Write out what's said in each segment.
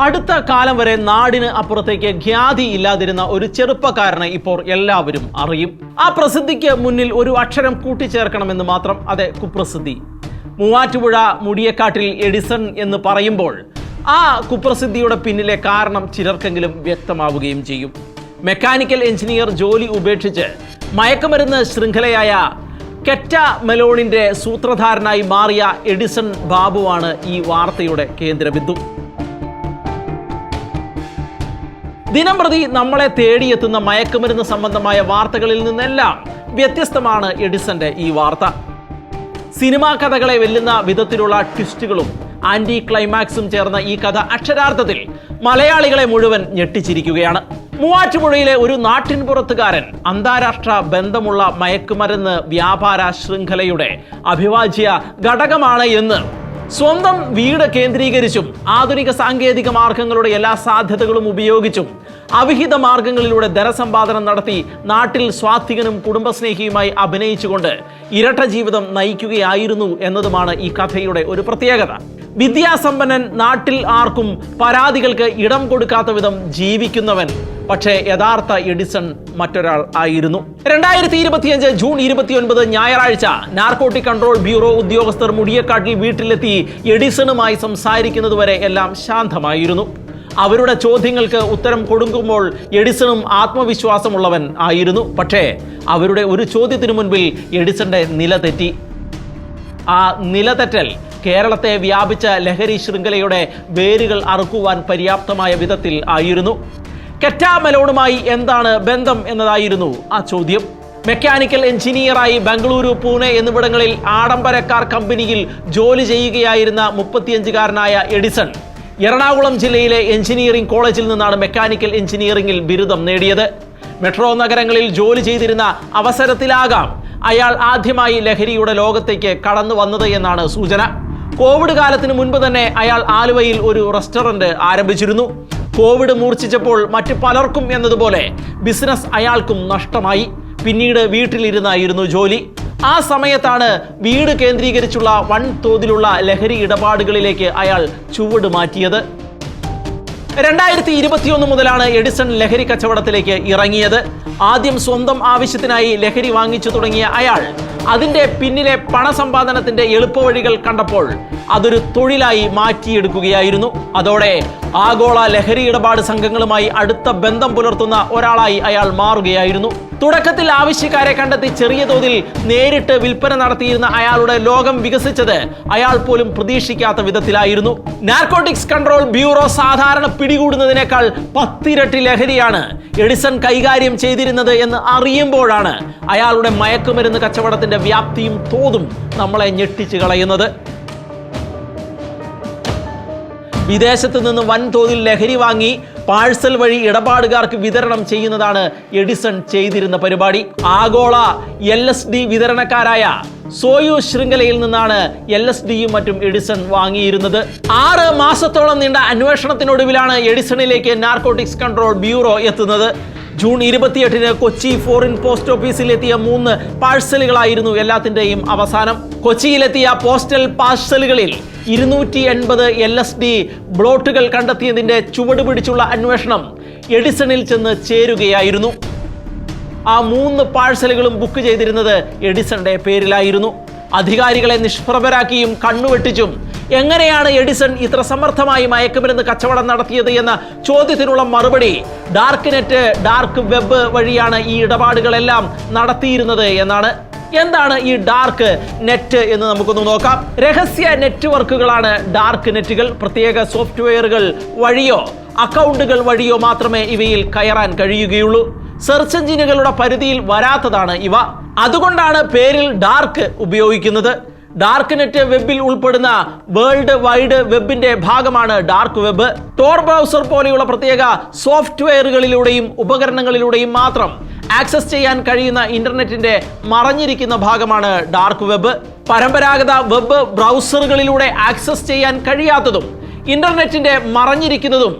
അടുത്ത കാലം വരെ നാടിന് അപ്പുറത്തേക്ക് ഖ്യാതി ഇല്ലാതിരുന്ന ഒരു ചെറുപ്പക്കാരനെ ഇപ്പോൾ എല്ലാവരും അറിയും. ആ പ്രസിദ്ധിക്ക് മുന്നിൽ ഒരു അക്ഷരം കൂട്ടിച്ചേർക്കണമെന്ന് മാത്രം. അതെ, കുപ്രസിദ്ധി. മൂവാറ്റുപുഴ മുടിയക്കാട്ടിൽ എഡിസൺ എന്ന് പറയുമ്പോൾ ആ കുപ്രസിദ്ധിയുടെ പിന്നിലെ കാരണം ചിലർക്കെങ്കിലും വ്യക്തമാവുകയും ചെയ്യും. മെക്കാനിക്കൽ എഞ്ചിനീയർ ജോലി ഉപേക്ഷിച്ച് മയക്കുമരുന്ന് ശൃംഖലയായ കെറ്റ മെലോണിന്റെ സൂത്രധാരനായി മാറിയ എഡിസൺ ബാബുവാണ് ഈ വാർത്തയുടെ കേന്ദ്രബിന്ദു. ദിനംപ്രതി നമ്മളെ തേടിയെത്തുന്ന മയക്കുമരുന്ന് സംബന്ധമായ വാർത്തകളിൽ നിന്നെല്ലാം വ്യത്യസ്തമാണ് എഡിസന്റെ ഈ വാർത്ത. സിനിമാ കഥകളെ വെല്ലുന്ന വിധത്തിലുള്ള ട്വിസ്റ്റുകളും ആന്റി ക്ലൈമാക്സും ചേർന്ന ഈ കഥ അക്ഷരാർത്ഥത്തിൽ മലയാളികളെ മുഴുവൻ ഞെട്ടിച്ചിരിക്കുകയാണ്. മൂവാറ്റുപുഴയിലെ ഒരു നാട്ടിൻപുറത്തുകാരൻ അന്താരാഷ്ട്ര ബന്ധമുള്ള മയക്കുമരുന്ന് വ്യാപാര ശൃംഖലയുടെ അവിഭാജ്യ ഘടകമാണ് എന്ന് സ്വന്തം വീട് കേന്ദ്രീകരിച്ചും ആധുനിക സാങ്കേതിക മാർഗങ്ങളുടെ എല്ലാ സാധ്യതകളും ഉപയോഗിച്ചും അവിഹിത മാർഗങ്ങളിലൂടെ ധനസമ്പാദനം നടത്തി നാട്ടിൽ സ്വാത്വികനും കുടുംബസ്നേഹിയുമായി അഭിനയിച്ചുകൊണ്ട് ഇരട്ട ജീവിതം നയിക്കുകയായിരുന്നു എന്നതുമാണ് ഈ കഥയുടെ ഒരു പ്രത്യേകത. വിദ്യാസമ്പന്നൻ, നാട്ടിൽ ആർക്കും പരാതികൾക്ക് ഇടം കൊടുക്കാത്ത വിധം ജീവിക്കുന്നവൻ, പക്ഷേ യഥാർത്ഥ എഡിസൺ മറ്റൊരാൾ ആയിരുന്നു. 2025 ജൂൺ 29 ഞായറാഴ്ച നാർക്കോട്ടിക് കൺട്രോൾ ബ്യൂറോ ഉദ്യോഗസ്ഥർ മുടിയക്കാട്ടിൽ വീട്ടിലെത്തി എഡിസണുമായി സംസാരിക്കുന്നതുവരെ എല്ലാം ശാന്തമായിരുന്നു. അവരുടെ ചോദ്യങ്ങൾക്ക് ഉത്തരം കൊടുക്കുമ്പോൾ എഡിസണും ആത്മവിശ്വാസമുള്ളവൻ ആയിരുന്നു. പക്ഷേ അവരുടെ ഒരു ചോദ്യത്തിനു മുൻപിൽ എഡിസന്റെ നില തെറ്റി. ആ നിലതെറ്റൽ കേരളത്തെ വ്യാപിച്ച ലഹരി ശൃംഖലയുടെ വേരുകൾ അറുക്കുവാൻ പര്യാപ്തമായ വിധത്തിൽ ആയിരുന്നു. കെറ്റ മെലോണുമായി എന്താണ് ബന്ധം എന്നതായിരുന്നു ആ ചോദ്യം. മെക്കാനിക്കൽ എഞ്ചിനീയറായി ബംഗളൂരു, പൂനെ എന്നിവിടങ്ങളിൽ ആഡംബരക്കാർ കമ്പനിയിൽ ജോലി ചെയ്യുകയായിരുന്ന 35-കാരനായ എഡിസൺ എറണാകുളം ജില്ലയിലെ എഞ്ചിനീയറിംഗ് കോളേജിൽ നിന്നാണ് മെക്കാനിക്കൽ എഞ്ചിനീയറിംഗിൽ ബിരുദം നേടിയത്. മെട്രോ നഗരങ്ങളിൽ ജോലി ചെയ്തിരുന്ന അവസരത്തിലാകാം അയാൾ ആദ്യമായി ലഹരിയുടെ ലോകത്തേക്ക് കടന്നു വന്നത് എന്നാണ് സൂചന. കോവിഡ് കാലത്തിന് മുൻപ് തന്നെ അയാൾ ആലുവയിൽ ഒരു റെസ്റ്റോറന്റ് ആരംഭിച്ചിരുന്നു. കോവിഡ് മൂർച്ഛിച്ചപ്പോൾ മറ്റു പലർക്കും എന്നതുപോലെ ബിസിനസ് അയാൾക്കും നഷ്ടമായി. പിന്നീട് വീട്ടിലിരുന്നായിരുന്നു ജോലി. ആ സമയത്താണ് വീട് കേന്ദ്രീകരിച്ചുള്ള വൻതോതിലുള്ള ലഹരി ഇടപാടുകളിലേക്ക് അയാൾ ചുവട് മാറ്റിയത്. 2021 മുതലാണ് എഡിസൺ ലഹരി കച്ചവടത്തിലേക്ക് ഇറങ്ങിയത്. ആദ്യം സ്വന്തം ആവശ്യത്തിനായി ലഹരി വാങ്ങിച്ചു തുടങ്ങിയ അയാൾ അതിൻ്റെ പിന്നിലെ പണസമ്പാദനത്തിന്റെ എളുപ്പവഴികൾ കണ്ടപ്പോൾ അതൊരു തൊഴിലായി മാറ്റിയെടുക്കുകയായിരുന്നു. അതോടെ ആഗോള ലഹരി ഇടപാട് സംഘങ്ങളുമായി അടുത്ത ബന്ധം പുലർത്തുന്ന ഒരാളായി അയാൾ മാറുകയായിരുന്നു. തുടക്കത്തിൽ ആവശ്യക്കാരെ കണ്ടെത്തി ചെറിയ തോതിൽ നേരിട്ട് വിൽപ്പന നടത്തിയിരുന്ന അയാളുടെ ലോകം വികസിച്ചത് അയാൾ പോലും പ്രതീക്ഷിക്കാത്ത വിധത്തിലായിരുന്നു. നാർക്കോട്ടിക്സ് കൺട്രോൾ ബ്യൂറോ സാധാരണ പിടികൂടുന്നതിനേക്കാൾ 10 ഇരട്ടി ലഹരിയാണ് എഡിസൺ കൈകാര്യം ചെയ്തിരുന്നത് എന്ന് അറിയുമ്പോഴാണ് അയാളുടെ മയക്കുമരുന്ന് കച്ചവടത്തിന്റെ വ്യാപ്തിയും തോതും നമ്മളെ ഞെട്ടിച്ചു കളയുന്നത്. വിദേശത്ത് നിന്ന് വൻതോതിൽ ലഹരി വാങ്ങി പാഴ്സൽ വഴി ഇടപാടുകാർക്ക് വിതരണം ചെയ്യുന്നതാണ് എഡിസൺ ചെയ്തിരുന്ന പരിപാടി. ആഗോള LSD വിതരണക്കാരായ സോയൂസ് ശൃംഖലയിൽ നിന്നാണ് LSDയും മറ്റും എഡിസൺ വാങ്ങിയിരുന്നത്. 6 മാസത്തോളം നീണ്ട അന്വേഷണത്തിനൊടുവിലാണ് എഡിസണിലേക്ക് നാർക്കോട്ടിക്സ് കൺട്രോൾ ബ്യൂറോ എത്തുന്നത്. ജൂൺ 28 കൊച്ചി ഫോറിൻ പോസ്റ്റ് ഓഫീസിൽ എത്തിയ 3 പാഴ്സലുകളായിരുന്നു എല്ലാത്തിൻ്റെയും അവസാനം. കൊച്ചിയിലെത്തിയ പോസ്റ്റൽ പാഴ്സലുകളിൽ 280 LSD ബ്ലോട്ടുകൾ കണ്ടെത്തിയതിൻ്റെ ചുവട് പിടിച്ചുള്ള അന്വേഷണം എഡിസണിൽ ചെന്ന് ചേരുകയായിരുന്നു. ആ 3 പാഴ്സലുകളും ബുക്ക് ചെയ്തിരുന്നത് എഡിസന്റെ പേരിലായിരുന്നു. അധികാരികളെ നിഷ്പ്രഭരാക്കിയും കണ്ണുവെട്ടിച്ചും എങ്ങനെയാണ് എഡിസൺ ഇത്ര സമർത്ഥമായി മയക്കുമരുന്ന് കച്ചവടം നടത്തിയത് എന്ന ചോദ്യത്തിനുള്ള മറുപടി ഡാർക്ക് നെറ്റ്, ഡാർക്ക് വെബ് വഴിയാണ് ഈ ഇടപാടുകളെല്ലാം നടത്തിയിരുന്നത് എന്നാണ്. എന്താണ് ഈ ഡാർക്ക് നെറ്റ് എന്ന് നമുക്കൊന്ന് നോക്കാം. രഹസ്യ നെറ്റ്വർക്കുകളാണ് ഡാർക്ക് നെറ്റുകൾ. പ്രത്യേക സോഫ്റ്റ്വെയറുകൾ വഴിയോ അക്കൗണ്ടുകൾ വഴിയോ മാത്രമേ ഇവയിൽ കയറാൻ കഴിയുകയുള്ളൂ. സെർച്ച് എഞ്ചിനുകളുടെ പരിധിയിൽ വരാത്തതാണ് ഇവ. അതുകൊണ്ടാണ് പേരിൽ ഡാർക്ക് ഉപയോഗിക്കുന്നത്. ഡാർക്ക് നെറ്റ് വെബിൽ ഉൾപ്പെടുന്ന വേൾഡ് വൈഡ് വെബിന്റെ ഭാഗമാണ് ഡാർക്ക് വെബ്. ടോർ ബ്രൗസർ പോലെയുള്ള പ്രത്യേക സോഫ്റ്റ്വെയറുകളിലൂടെയും ഉപകരണങ്ങളിലൂടെയും മാത്രം ആക്സസ് ചെയ്യാൻ കഴിയുന്ന ഇന്റർനെറ്റിന്റെ മറഞ്ഞിരിക്കുന്ന ഭാഗമാണ് ഡാർക്ക് വെബ്. പരമ്പരാഗത വെബ് ബ്രൗസറുകളിലൂടെ ആക്സസ് ചെയ്യാൻ കഴിയാത്തതും ഇന്റർനെറ്റിന്റെ മറഞ്ഞിരിക്കുന്നതും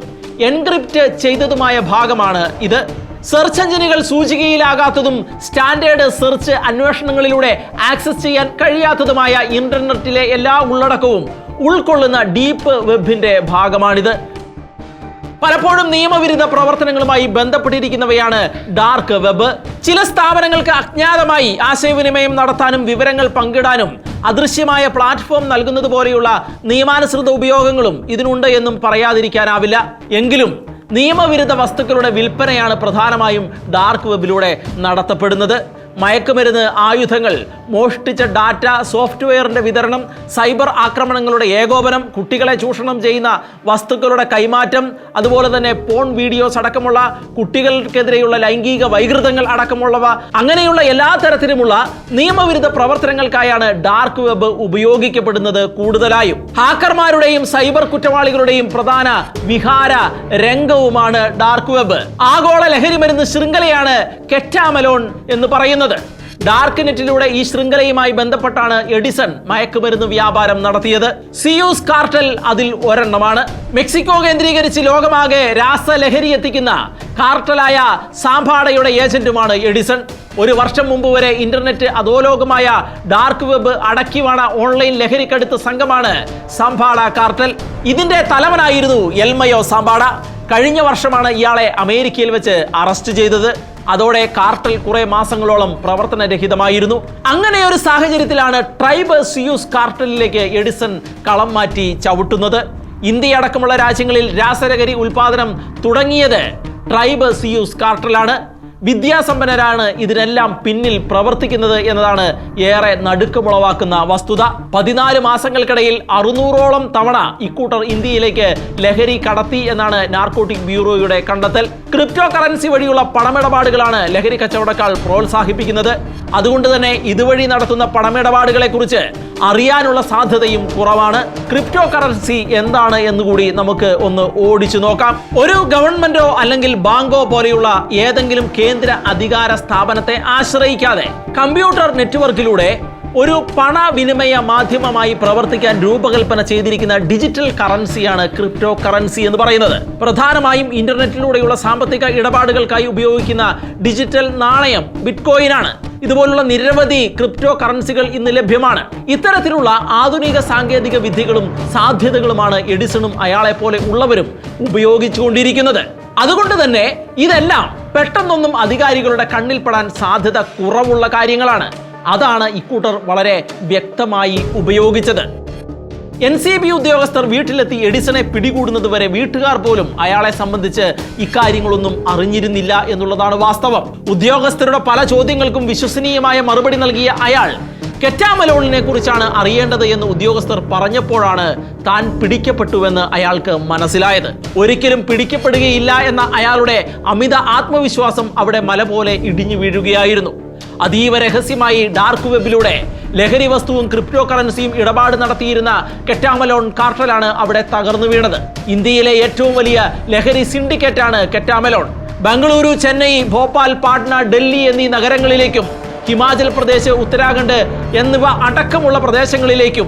എൻക്രിപ്റ്റ് ചെയ്തതുമായ ഭാഗമാണ് ഇത്. സെർച്ച് എഞ്ചിനുകൾ സൂചികയിലാകാത്തതും സ്റ്റാൻഡേർഡ് സെർച്ച് അന്വേഷണങ്ങളിലൂടെ ആക്സസ് ചെയ്യാൻ കഴിയാത്തതുമായ ഇന്റർനെറ്റിലെ എല്ലാ ഉള്ളടക്കവും ഉൾക്കൊള്ളുന്ന ഡീപ്പ് വെബിന്റെ ഭാഗമാണിത്. പലപ്പോഴും നിയമവിരുദ്ധ പ്രവർത്തനങ്ങളുമായി ബന്ധപ്പെട്ടിരിക്കുന്നവയാണ് ഡാർക്ക് വെബ്. ചില സ്ഥാപനങ്ങൾക്ക് അജ്ഞാതമായി ആശയവിനിമയം നടത്താനും വിവരങ്ങൾ പങ്കിടാനും അദൃശ്യമായ പ്ലാറ്റ്ഫോം നൽകുന്നത് പോലെയുള്ള നിയമാനുസൃത ഉപയോഗങ്ങളും ഇതിനുണ്ട് എന്നും പറയാതിരിക്കാനാവില്ല. എങ്കിലും നിയമവിരുദ്ധ വസ്തുക്കളുടെ വിൽപ്പനയാണ് പ്രധാനമായും ഡാർക്ക് വെബിലൂടെ നടത്തപ്പെടുന്നത്. മയക്കുമരുന്ന്, ആയുധങ്ങൾ, മോഷ്ടിച്ച ഡാറ്റ, സോഫ്റ്റ്വെയറിന്റെ വിതരണം, സൈബർ ആക്രമണങ്ങളുടെ ഏകോപനം, കുട്ടികളെ ചൂഷണം ചെയ്യുന്ന വസ്തുക്കളുടെ കൈമാറ്റം, അതുപോലെ തന്നെ പോൺ വീഡിയോസ് അടക്കമുള്ള കുട്ടികൾക്കെതിരെയുള്ള ലൈംഗിക വൈകൃതങ്ങൾ അടക്കമുള്ളവ, അങ്ങനെയുള്ള എല്ലാ തരത്തിലുമുള്ള നിയമവിരുദ്ധ പ്രവർത്തനങ്ങൾക്കായാണ് ഡാർക്ക് വെബ് ഉപയോഗിക്കപ്പെടുന്നത്. കൂടുതലായും ഹാക്കർമാരുടെയും സൈബർ കുറ്റവാളികളുടെയും പ്രധാന വിഹാര രംഗവുമാണ് ഡാർക്ക് വെബ്. ആഗോള ലഹരി മരുന്ന് ശൃംഖലയാണ് കെറ്റാമലോൺ എന്ന് പറയുന്നത്. ഡാർക്ക് നെറ്റിലൂടെ ഈ ശൃംഖലയുമായി ബന്ധപ്പെട്ടാണ് എഡിസൺ മയക്കുമരുന്ന് വ്യാപാരം നടത്തിയത്. സിയൂസ് കാർട്ടൽ അതിൽ ഒരെണ്ണമാണ്. മെക്സിക്കോ കേന്ദ്രീകരിച്ച് ലോകമാകെ രാസലഹരി എത്തിക്കുന്ന കാർട്ടലായ സാംബാഡയുടെ ഏജന്റുമാണ് എഡിസൺ. ഒരു വർഷം മുമ്പ് വരെ ഇന്റർനെറ്റ് അധോലോകമായ ഡാർക്ക് വെബ് അടക്കിവാണ ഓൺലൈൻ ലഹരിക്കടുത്ത സംഘമാണ് സാംബാഡ കാർട്ടൽ. ഇതിന്റെ തലവനായിരുന്നു എൽമയോ സാംബാഡ. കഴിഞ്ഞ വർഷമാണ് ഇയാളെ അമേരിക്കയിൽ വെച്ച് അറസ്റ്റ് ചെയ്തത്. അതോടെ കാർട്ടൽ കുറെ മാസങ്ങളോളം പ്രവർത്തനരഹിതമായിരുന്നു. അങ്ങനെ ഒരു സാഹചര്യത്തിലാണ് ട്രൈബ് സിയൂസ് കാർട്ടലിലേക്ക് എഡിസൺ കളം മാറ്റി ചവിട്ടുന്നത്. ഇന്ത്യയടക്കമുള്ള രാജ്യങ്ങളിൽ രാസലഹരി ഉൽപാദനം തുടങ്ങിയത് ട്രൈബ് സിയൂസ് കാർട്ടലാണ്. വിദ്യാസമ്പന്നരാണ് ഇതിനെല്ലാം പിന്നിൽ പ്രവർത്തിക്കുന്നത് എന്നതാണ് ഏറെ നടുക്കമുളവാക്കുന്ന വസ്തുത. 14 മാസങ്ങൾക്കിടയിൽ 600ഓളം തവണ ഇക്കൂട്ടർ ഇന്ത്യയിലേക്ക് ലഹരി കടത്തി എന്നാണ് നാർക്കോട്ടിക് ബ്യൂറോയുടെ കണ്ടെത്തൽ. ക്രിപ്റ്റോ കറൻസി വഴിയുള്ള പണമിടപാടുകളാണ് ലഹരി കച്ചവടക്കാർ പ്രോത്സാഹിപ്പിക്കുന്നത്. അതുകൊണ്ട് തന്നെ ഇതുവഴി നടത്തുന്ന പണമിടപാടുകളെ കുറിച്ച് അറിയാനുള്ള സാധ്യതയും കുറവാണ്. ക്രിപ്റ്റോ കറൻസി എന്താണ് എന്നുകൂടി നമുക്ക് ഒന്ന് ഓടിച്ചു നോക്കാം. ഒരു ഗവൺമെന്റോ അല്ലെങ്കിൽ ബാങ്കോ പോലെയുള്ള ഏതെങ്കിലും കേന്ദ്ര അധികാര സ്ഥാപനത്തെ ആശ്രയിക്കാതെ കമ്പ്യൂട്ടർ നെറ്റ്വർക്കിലൂടെ ഒരു പണവിനിമയ മാധ്യമമായി പ്രവർത്തിക്കാൻ രൂപകൽപ്പന ചെയ്തിരിക്കുന്ന ഡിജിറ്റൽ കറൻസിയാണ് ക്രിപ്റ്റോ കറൻസി എന്ന് പറയുന്നത്. പ്രധാനമായും ഇന്റർനെറ്റിലൂടെയുള്ള സാമ്പത്തിക ഇടപാടുകൾക്കായി ഉപയോഗിക്കുന്ന ഡിജിറ്റൽ നാണയം ബിറ്റ്കോയിൻ ആണ്. ഇതുപോലുള്ള നിരവധി ക്രിപ്റ്റോ കറൻസികൾ ഇന്ന് ലഭ്യമാണ്. ഇത്തരത്തിലുള്ള ആധുനിക സാങ്കേതിക വിദ്യകളും സാധ്യതകളുമാണ് എഡിസണും അയാളെ പോലെ ഉള്ളവരും ഉപയോഗിച്ചുകൊണ്ടിരിക്കുന്നത്. അതുകൊണ്ട് തന്നെ ഇതെല്ലാം പെട്ടെന്നൊന്നും അധികാരികളുടെ കണ്ണിൽപ്പെടാൻ സാധ്യത കുറവുള്ള കാര്യങ്ങളാണ്. അതാണ് ഇക്കൂട്ടർ വളരെ വ്യക്തമായി ഉപയോഗിച്ചത്. NCB ഉദ്യോഗസ്ഥർ വീട്ടിലെത്തി എഡിസണെ പിടികൂടുന്നതുവരെ വീട്ടുകാർ പോലും അയാളെ സംബന്ധിച്ച് ഇക്കാര്യങ്ങളൊന്നും അറിഞ്ഞിരുന്നില്ല എന്നുള്ളതാണ് വാസ്തവം. ഉദ്യോഗസ്ഥരുടെ പല ചോദ്യങ്ങൾക്കും വിശ്വസനീയമായ മറുപടി നൽകിയ അയാൾ കെറ്റാമലോണിനെ കുറിച്ചാണ് അറിയേണ്ടത് എന്ന് ഉദ്യോഗസ്ഥർ പറഞ്ഞപ്പോഴാണ് താൻ പിടിക്കപ്പെട്ടുവെന്ന് അയാൾക്ക് മനസ്സിലായത്. ഒരിക്കലും പിടിക്കപ്പെടുകയില്ല എന്ന അയാളുടെ അമിത ആത്മവിശ്വാസം അവിടെ മല പോലെ ഇടിഞ്ഞു വീഴുകയായിരുന്നു. അതീവ രഹസ്യമായി ഡാർക്ക് വെബിലൂടെ ലഹരി വസ്തുവും ക്രിപ്റ്റോ കറൻസിയും ഇടപാട് നടത്തിയിരുന്ന കെറ്റാമലോൺ കാർട്ടലാണ് അവിടെ തകർന്നു വീണത്. ഇന്ത്യയിലെ ഏറ്റവും വലിയ ലഹരി സിൻഡിക്കേറ്റാണ് കെറ്റാമലോൺ. ബംഗളൂരു, ചെന്നൈ, ഭോപ്പാൽ, പാട്ന, ഡൽഹി എന്നീ നഗരങ്ങളിലേക്കും ഹിമാചൽ പ്രദേശ്, ഉത്തരാഖണ്ഡ് എന്നിവ അടക്കമുള്ള പ്രദേശങ്ങളിലേക്കും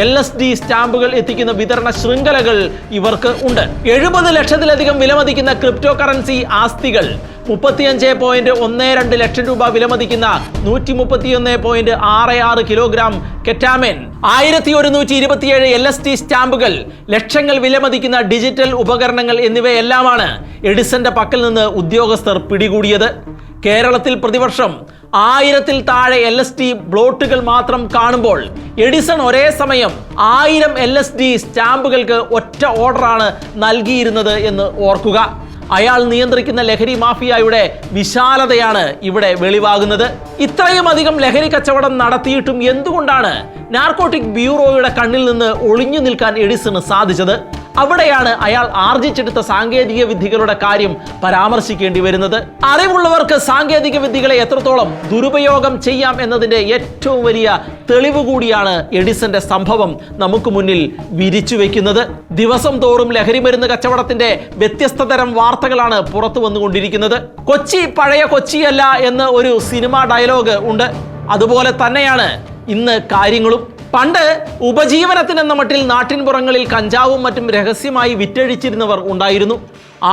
LSD സ്റ്റാമ്പുകൾ എത്തിക്കുന്ന വിതരണ ശൃംഖലകൾ ഇവർക്ക് ഉണ്ട്. 70 ലക്ഷത്തിലധികം വിലമതിക്കുന്ന ക്രിപ്റ്റോ കറൻസി ആസ്തികൾ, 35.12 ലക്ഷം രൂപ വിലമതിക്കുന്ന 131.66 കിലോഗ്രാം കെറ്റാമിൻ, 1127 LSD സ്റ്റാമ്പുകൾ, ലക്ഷങ്ങൾ വിലമതിക്കുന്ന ഡിജിറ്റൽ ഉപകരണങ്ങൾ എന്നിവയെല്ലാമാണ് എഡിസന്റെ പക്കൽ നിന്ന് ഉദ്യോഗസ്ഥർ പിടികൂടിയത്. കേരളത്തിൽ പ്രതിവർഷം 1000-ൽ താഴെ LSD ബ്ലോട്ടുകൾ മാത്രം കാണുമ്പോൾ എഡിസൺ ഒരേ സമയം 1000 LSD സ്റ്റാമ്പുകൾക്ക് ഒറ്റ ഓർഡറാണ് നൽകിയിരുന്നത് എന്ന് ഓർക്കുക. അയാൾ നിയന്ത്രിക്കുന്ന ലഹരി മാഫിയയുടെ വിശാലതയാണ് ഇവിടെ വെളിവാകുന്നത്. ഇത്രയും അധികം ലഹരി കച്ചവടം നടത്തിയിട്ടും എന്തുകൊണ്ടാണ് നാർക്കോട്ടിക് ബ്യൂറോയുടെ കണ്ണിൽ നിന്ന് ഒളിഞ്ഞു നിൽക്കാൻ എഡിസണ് സാധിച്ചത്? അവിടെയാണ് അയാൾ ആർജിച്ചെടുത്ത സാങ്കേതിക വിദ്യകളുടെ കാര്യം പരാമർശിക്കേണ്ടി വരുന്നത്. അറിവുള്ളവർക്ക് സാങ്കേതിക വിദ്യകളെ എത്രത്തോളം ദുരുപയോഗം ചെയ്യാം എന്നതിന്റെ ഏറ്റവും വലിയ തെളിവ് കൂടിയാണ് എഡിസന്റെ സംഭവം നമുക്ക് മുന്നിൽ വിരിച്ചു വെക്കുന്നത്. ദിവസം തോറും ലഹരി മരുന്ന് കച്ചവടത്തിന്റെ വ്യത്യസ്ത തരം വാർത്തകളാണ് പുറത്തു വന്നുകൊണ്ടിരിക്കുന്നത്. കൊച്ചി പഴയ കൊച്ചിയല്ല എന്ന് ഒരു സിനിമ ഡയലോഗ് ഉണ്ട്. അതുപോലെ തന്നെയാണ് ഇന്ന് കാര്യങ്ങളും. പണ്ട് ഉപജീവനത്തിനെന്ന മട്ടിൽ നാട്ടിൻപുറങ്ങളിൽ കഞ്ചാവും മറ്റും രഹസ്യമായി വിറ്റഴിച്ചിരുന്നവർ ഉണ്ടായിരുന്നു.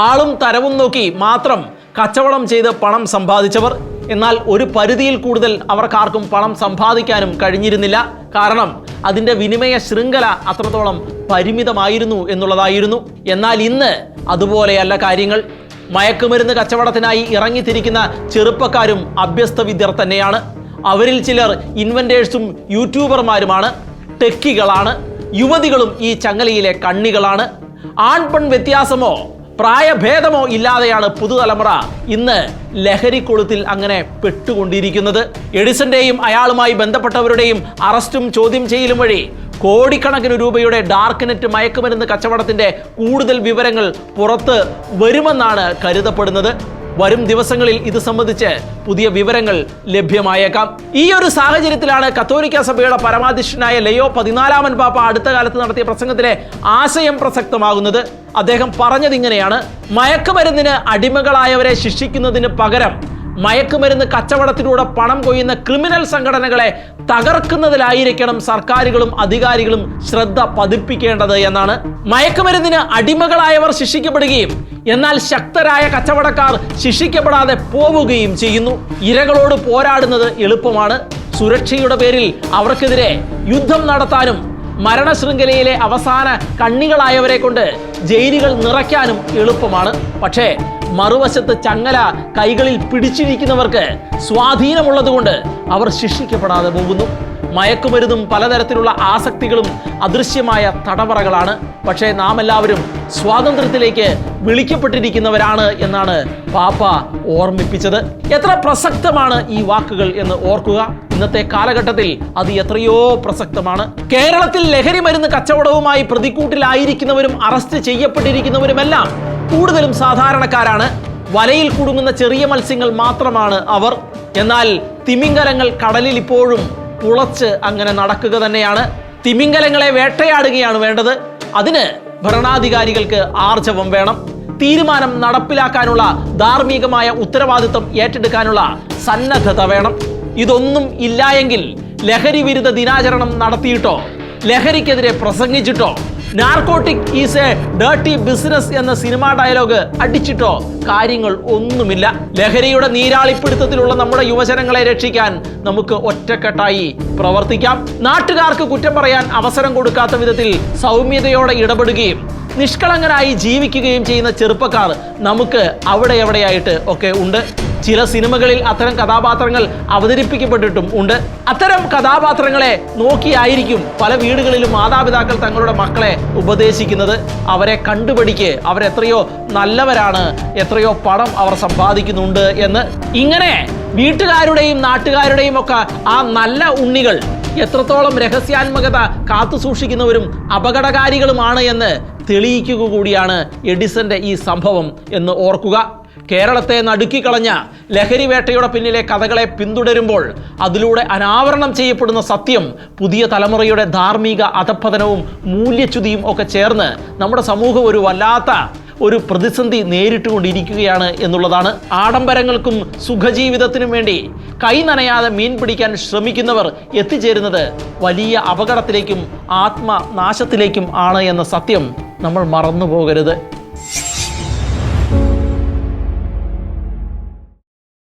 ആളും തരവും നോക്കി മാത്രം കച്ചവടം ചെയ്ത് പണം സമ്പാദിച്ചവർ. എന്നാൽ ഒരു പരിധിയിൽ കൂടുതൽ അവർക്കാർക്കും പണം സമ്പാദിക്കാനും കഴിഞ്ഞിരുന്നില്ല. കാരണം അതിൻ്റെ വിനിമയ ശൃംഖല അത്രത്തോളം പരിമിതമായിരുന്നു എന്നുള്ളതായിരുന്നു. എന്നാൽ ഇന്ന് അതുപോലെയല്ല കാര്യങ്ങൾ. മയക്കുമരുന്ന് കച്ചവടത്തിനായി ഇറങ്ങിത്തിരിക്കുന്ന ചെറുപ്പക്കാരും അഭ്യസ്ത വിദ്യർ തന്നെയാണ്. അവരിൽ ചിലർ ഇൻവെന്റേഴ്സും യൂട്യൂബർമാരുമാണ്, ടെക്കികളാണ്. യുവതികളും ഈ ചങ്ങലയിലെ കണ്ണികളാണ്. ആൺപെൺ വ്യത്യാസമോ പ്രായഭേദമോ ഇല്ലാതെയാണ് പുതുതലമുറ ഇന്ന് ലഹരിക്കൊളുത്തിൽ അങ്ങനെ പെട്ടുകൊണ്ടിരിക്കുന്നത്. എഡിസന്റെയും അയാളുമായി ബന്ധപ്പെട്ടവരുടെയും അറസ്റ്റും ചോദ്യം ചെയ്യലും വഴി കോടിക്കണക്കിന് രൂപയുടെ ഡാർക്ക് നെറ്റ് മയക്കുമരുന്ന് കച്ചവടത്തിന്റെ കൂടുതൽ വിവരങ്ങൾ പുറത്ത് വരുമെന്നാണ് കരുതപ്പെടുന്നത്. വരും ദിവസങ്ങളിൽ ഇത് സംബന്ധിച്ച് പുതിയ വിവരങ്ങൾ ലഭ്യമായേക്കാം. ഈ ഒരു സാഹചര്യത്തിലാണ് കത്തോലിക്ക സഭയുടെ പരമാധ്യക്ഷനായ ലയോ 14 പാപ്പ അടുത്ത കാലത്ത് നടത്തിയ പ്രസംഗത്തിലെ ആശയം പ്രസക്തമാകുന്നത്. അദ്ദേഹം പറഞ്ഞതിങ്ങനെയാണ്: മയക്കുമരുന്നിന് അടിമകളായവരെ ശിക്ഷിക്കുന്നതിന് പകരം മയക്കുമരുന്ന് കച്ചവടത്തിലൂടെ പണം കൊയ്യുന്ന ക്രിമിനൽ സംഘടനകളെ തകർക്കുന്നതിലായിരിക്കണം സർക്കാരുകളും അധികാരികളും ശ്രദ്ധ പതിപ്പിക്കേണ്ടത് എന്നാണ്. മയക്കുമരുന്നിന് അടിമകളായവർ ശിക്ഷിക്കപ്പെടുകയും എന്നാൽ ശക്തരായ കച്ചവടക്കാർ ശിക്ഷിക്കപ്പെടാതെ പോവുകയും ചെയ്യുന്നു. ഇരകളോട് പോരാടുന്നത് എളുപ്പമാണ്. സുരക്ഷയുടെ പേരിൽ അവർക്കെതിരെ യുദ്ധം നടത്താനും മരണശൃംഖലയിലെ അവസാന കണ്ണികളായവരെ കൊണ്ട് ജയിലുകൾ നിറയ്ക്കാനും എളുപ്പമാണ്. പക്ഷേ മറുവശത്ത് ചങ്ങല കൈകളിൽ പിടിച്ചിരിക്കുന്നവർക്ക് സ്വാധീനമുള്ളതുകൊണ്ട് അവർ ശിക്ഷിക്കപ്പെടാതെ പോകുന്നു. മയക്കുമരുന്നും പലതരത്തിലുള്ള ആസക്തികളും അദൃശ്യമായ തടവറകളാണ്. പക്ഷേ നാം എല്ലാവരും സ്വാതന്ത്ര്യത്തിലേക്ക് വിളിക്കപ്പെട്ടിരിക്കുന്നവരാണ് എന്നാണ് പാപ്പ ഓർമ്മിപ്പിച്ചത്. എത്ര പ്രസക്തമാണ് ഈ വാക്കുകൾ എന്ന് ഓർക്കുക. ഇന്നത്തെ കാലഘട്ടത്തിൽ അത് എത്രയോ പ്രസക്തമാണ്. കേരളത്തിൽ ലഹരി മരുന്ന് കച്ചവടവുമായി പ്രതിക്കൂട്ടിലായിരിക്കുന്നവരും അറസ്റ്റ് ചെയ്യപ്പെട്ടിരിക്കുന്നവരുമെല്ലാം കൂടുതലും സാധാരണക്കാരാണ്. വലയിൽ കുടുങ്ങുന്ന ചെറിയ മത്സ്യങ്ങൾ മാത്രമാണ് അവർ. എന്നാൽ തിമിംഗലങ്ങൾ കടലിൽ ഇപ്പോഴും പുളച്ച് അങ്ങനെ നടക്കുക തന്നെയാണ്. തിമിംഗലങ്ങളെ വേട്ടയാടുകയാണ് വേണ്ടത്. അതിന് ഭരണാധികാരികൾക്ക് ആർജവം വേണം. തീരുമാനം നടപ്പിലാക്കാനുള്ള ധാർമ്മികമായ ഉത്തരവാദിത്വം ഏറ്റെടുക്കാനുള്ള സന്നദ്ധത വേണം. ഇതൊന്നും ഇല്ലായെങ്കിൽ ലഹരി വിരുദ്ധ ദിനാചരണം നടത്തിയിട്ടോ ലഹരിക്കെതിരെ പ്രസംഗിച്ചിട്ടോ narcotic is a dirty business എന്ന സിനിമാ ഡയലോഗ് അടിച്ചിട്ടോ കാര്യങ്ങൾ ഒന്നുമില്ല. ലഹരിയുടെ നീരാളിപ്പിടുത്തത്തിലുള്ള നമ്മുടെ യുവജനങ്ങളെ രക്ഷിക്കാൻ നമുക്ക് ഒറ്റക്കെട്ടായി പ്രവർത്തിക്കാം. നാട്ടുകാർക്ക് കുറ്റം പറയാൻ അവസരം കൊടുക്കാത്ത വിധത്തിൽ സൗമ്യതയോടെ ഇടപെടുകയും നിഷ്കളങ്കരായി ജീവിക്കുകയും ചെയ്യുന്ന ചെറുപ്പക്കാർ നമുക്ക് അവിടെ എവിടെയായിട്ട് ഒക്കെ ഉണ്ട്. ചില സിനിമകളിൽ അത്തരം കഥാപാത്രങ്ങൾ അവതരിപ്പിക്കപ്പെട്ടിട്ടും ഉണ്ട്. അത്തരം കഥാപാത്രങ്ങളെ നോക്കിയായിരിക്കും പല വീടുകളിലും മാതാപിതാക്കൾ തങ്ങളുടെ മക്കളെ ഉപദേശിക്കുന്നത്. അവരെ കണ്ടുപിടിക്ക്, അവരെത്രയോ നല്ലവരാണ്, എത്രയോ പണം അവർ സമ്പാദിക്കുന്നുണ്ട് എന്ന്. ഇങ്ങനെ വീട്ടുകാരുടെയും നാട്ടുകാരുടെയും ഒക്കെ ആ നല്ല ഉണ്ണികൾ എത്രത്തോളം രഹസ്യാത്മകത കാത്തു സൂക്ഷിക്കുന്നവരും അപകടകാരികളുമാണ് എന്ന് തെളിയിക്കുക കൂടിയാണ് എഡിസന്റെ ഈ സംഭവം എന്ന് ഓർക്കുക. കേരളത്തെ നടുക്കിക്കളഞ്ഞ ലഹരി വേട്ടയുടെ പിന്നിലെ കഥകളെ പിന്തുടരുമ്പോൾ അതിലൂടെ അനാവരണം ചെയ്യപ്പെടുന്ന സത്യം പുതിയ തലമുറയുടെ ധാർമ്മിക അധപ്പതനവും മൂല്യച്യുതിയും ഒക്കെ ചേർന്ന് നമ്മുടെ സമൂഹം ഒരു വല്ലാത്ത ഒരു പ്രതിസന്ധി നേരിട്ടുകൊണ്ടിരിക്കുകയാണ് എന്നുള്ളതാണ്. ആഡംബരങ്ങൾക്കും സുഖജീവിതത്തിനും വേണ്ടി കൈ നനയാതെ മീൻ പിടിക്കാൻ ശ്രമിക്കുന്നവർ എത്തിച്ചേരുന്നത് വലിയ അപകടത്തിലേക്കും ആത്മനാശത്തിലേക്കും ആണ് എന്ന സത്യം നമ്മൾ മറന്നു പോകരുത്.